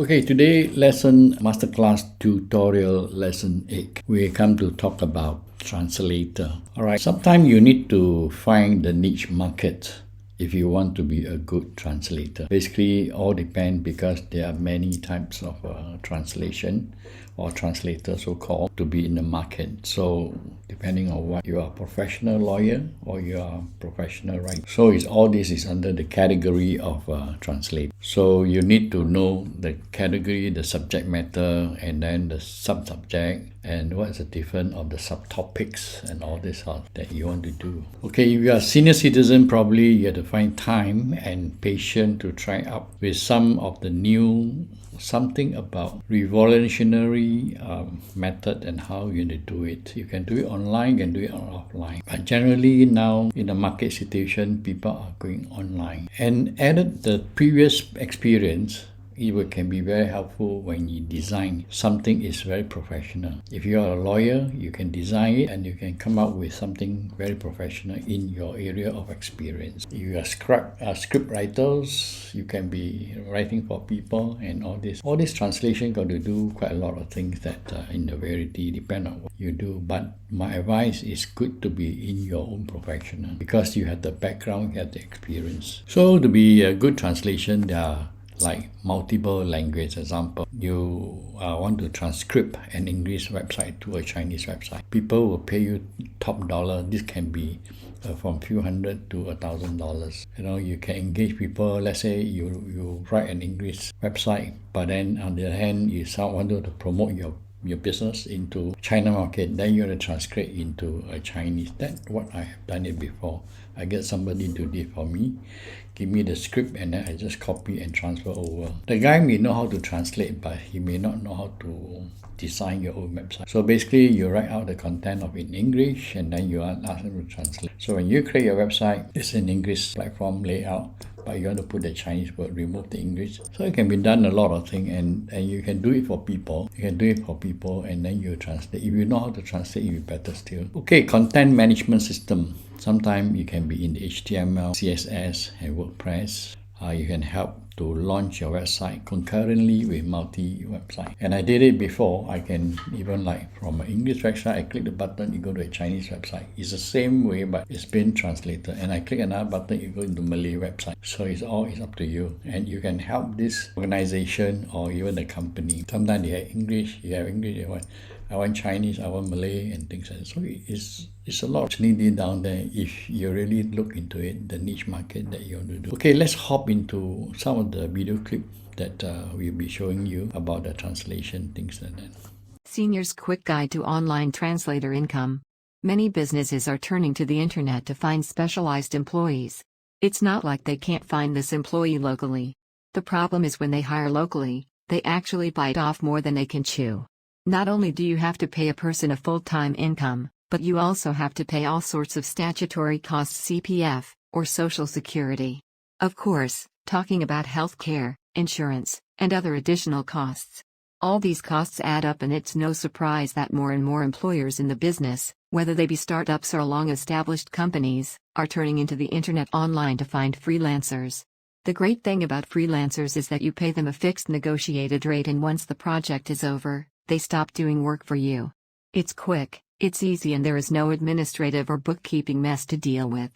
Okay, today lesson masterclass tutorial lesson 8. We come to talk about translator. Alright, sometimes you need to find the niche market if you want to be a good translator. Basically, all depends because there are many types of translation or translator so-called to be in the market. So depending on what you are, a professional lawyer or you are a professional writer. So all this is under the category of translate. So you need to know the category, the subject matter, and then the sub-subject, and what's the difference of the subtopics and all this that you want to do. Okay, if you are a senior citizen, probably you have to find time and patience to try out with some of the new something about revolutionary method and how you need to do it. You can do it online, you can do it offline. But generally now in the market situation, people are going online. And added the previous experience, it can be very helpful when you design something is very professional. If you are a lawyer, you can design it and you can come up with something very professional in your area of experience. If you are script writers, you can be writing for people and all this. All this translation got to do quite a lot of things that in the reality depend on what you do. But my advice is good to be in your own professional because you have the background, you have the experience. So to be a good translation, there are like multiple language. Example, you want to transcribe an English website to a Chinese website. People will pay you top dollar. This can be from few $100 to $1,000. You can engage people. Let's say you write an English website, but then on the other hand, you want to promote your business into China market, then you have to transcribe into a Chinese. That's what I have done it before. I get somebody to do it for me, give me the script, and then I just copy and transfer over. The guy may know how to translate, but he may not know how to design your own website. So basically, you write out the content of it in English, and then you ask them to translate. So when you create your website, it's an English platform layout, but you want to put the Chinese word, remove the English. So it can be done a lot of things, and you can do it for people. You can do it for people, and then you translate. If you know how to translate, it will be better still. Okay, content management system. Sometimes you can be in the HTML, CSS, and WordPress. You can help to launch your website concurrently with multi-website. And I did it before. I can even from an English website, I click the button, you go to a Chinese website. It's the same way, but it's been translated. And I click another button, you go into Malay website. So it's up to you. And you can help this organization or even the company. Sometimes they have English, I want Chinese, I want Malay, and things like that. So it's a lot of opportunity down there if you really look into it, the niche market that you want to do. Okay, let's hop into some of the video clip that we'll be showing you about the translation, things like that. Senior's Quick Guide to Online Translator Income. Many businesses are turning to the internet to find specialized employees. It's not like they can't find this employee locally. The problem is when they hire locally, they actually bite off more than they can chew. Not only do you have to pay a person a full-time income, but you also have to pay all sorts of statutory costs, CPF, or Social Security. Of course, talking about healthcare, insurance, and other additional costs. All these costs add up, and it's no surprise that more and more employers in the business, whether they be startups or long-established companies, are turning into the internet online to find freelancers. The great thing about freelancers is that you pay them a fixed negotiated rate, and once the project is over, they stop doing work for you. It's quick, it's easy, and there is no administrative or bookkeeping mess to deal with.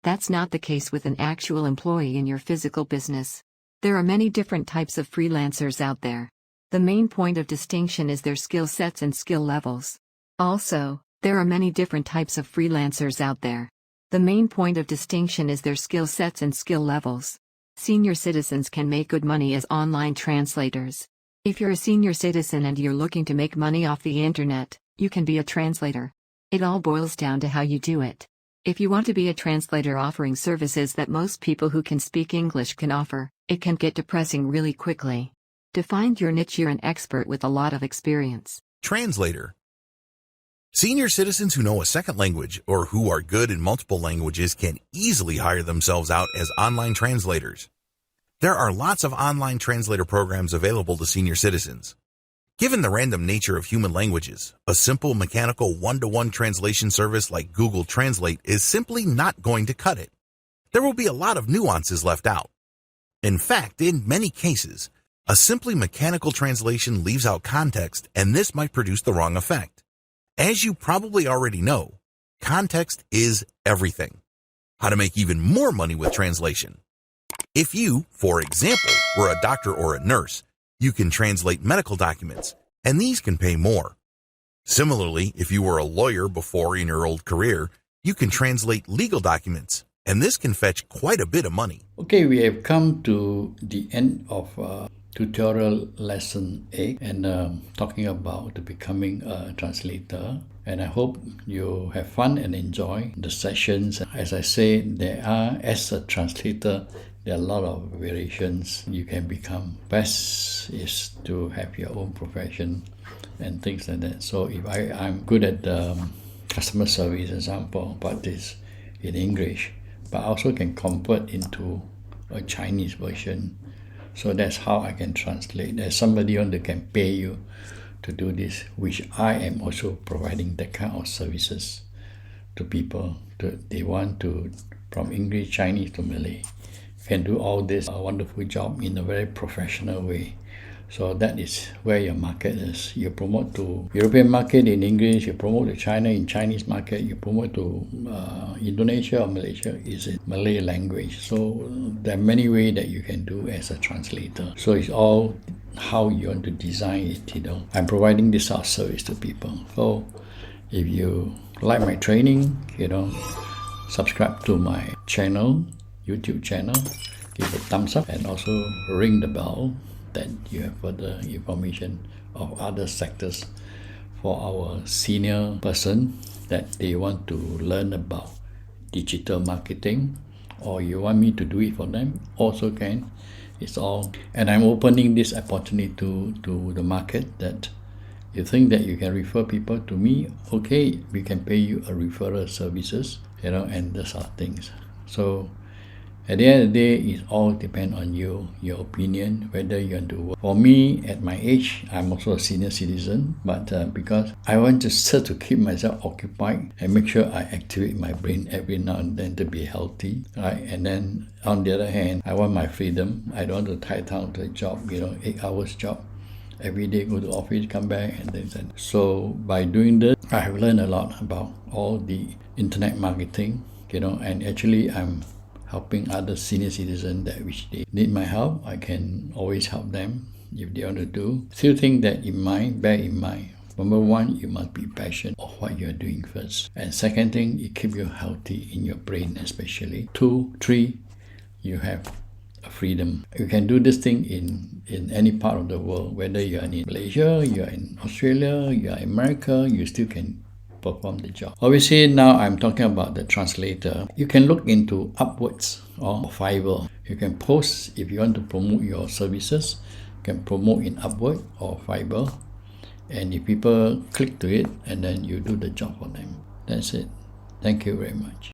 That's not the case with an actual employee in your physical business. There are many different types of freelancers out there. The main point of distinction is their skill sets and skill levels. Also, there are many different types of freelancers out there. The main point of distinction is their skill sets and skill levels. Senior citizens can make good money as online translators. If you're a senior citizen and you're looking to make money off the internet, you can be a translator. It all boils down to how you do it. If you want to be a translator offering services that most people who can speak English can offer, it can get depressing really quickly. To find your niche, you're an expert with a lot of experience. Translator. Senior citizens who know a second language or who are good in multiple languages can easily hire themselves out as online translators. There are lots of online translator programs available to senior citizens. Given the random nature of human languages, a simple mechanical one-to-one translation service like Google Translate is simply not going to cut it. There will be a lot of nuances left out. In fact, in many cases, A simply mechanical translation leaves out context, and this might produce the wrong effect. As you probably already know, context is everything. How to make even more money with translation. If you, for example, were a doctor or a nurse, you can translate medical documents, and these can pay more. Similarly, if you were a lawyer before in your old career, you can translate legal documents, and this can fetch quite a bit of money. Okay, we have come to the end of tutorial lesson 8 and talking about becoming a translator. And I hope you have fun and enjoy the sessions. As I say, as a translator, there are a lot of variations you can become. Best is to have your own profession and things like that. So if I'm good at customer service, example, but this in English, but I also can convert into a Chinese version. So that's how I can translate. There's somebody on that can pay you to do this, which I am also providing that kind of services to people. They want to, from English, Chinese to Malay, can do all this a wonderful job in a very professional way. So that is where your market is. You promote to European market in English, you promote to China in Chinese market, you promote to Indonesia or Malaysia is in Malay language. So there are many ways that you can do as a translator. So it's all how you want to design it, I'm providing this sort of service to people. So if you like my training, subscribe to my channel, YouTube channel, give a thumbs up, and also ring the bell that you have further information of other sectors for our senior person that they want to learn about digital marketing, or you want me to do it for them, also can. It's all, and I'm opening this opportunity to the market that you think that you can refer people to me, okay, we can pay you a referral services, and those sort of things. So at the end of the day, it all depends on you, your opinion, whether you want to work. For me, at my age, I'm also a senior citizen, but because I want to keep myself occupied and make sure I activate my brain every now and then to be healthy, right? And then on the other hand, I want my freedom. I don't want to tie down to a job, 8 hours job. Every day go to office, come back, and things like that. So by doing this, I have learned a lot about all the internet marketing, and actually I'm helping other senior citizens that which they need my help. I can always help them if they want to do. Still think that bear in mind, number one, you must be passionate of what you're doing first. And second thing, it keeps you healthy in your brain especially. 2, 3, you have a freedom. You can do this thing in any part of the world, whether you're in Malaysia, you're in Australia, you're in America, you still can perform the job. Obviously, now I'm talking about the translator. You can look into Upworks or Fiverr. You can post if you want to promote your services. You can promote in Upwork or Fiverr, and if people click to it, and then you do the job for them. That's it. Thank you very much.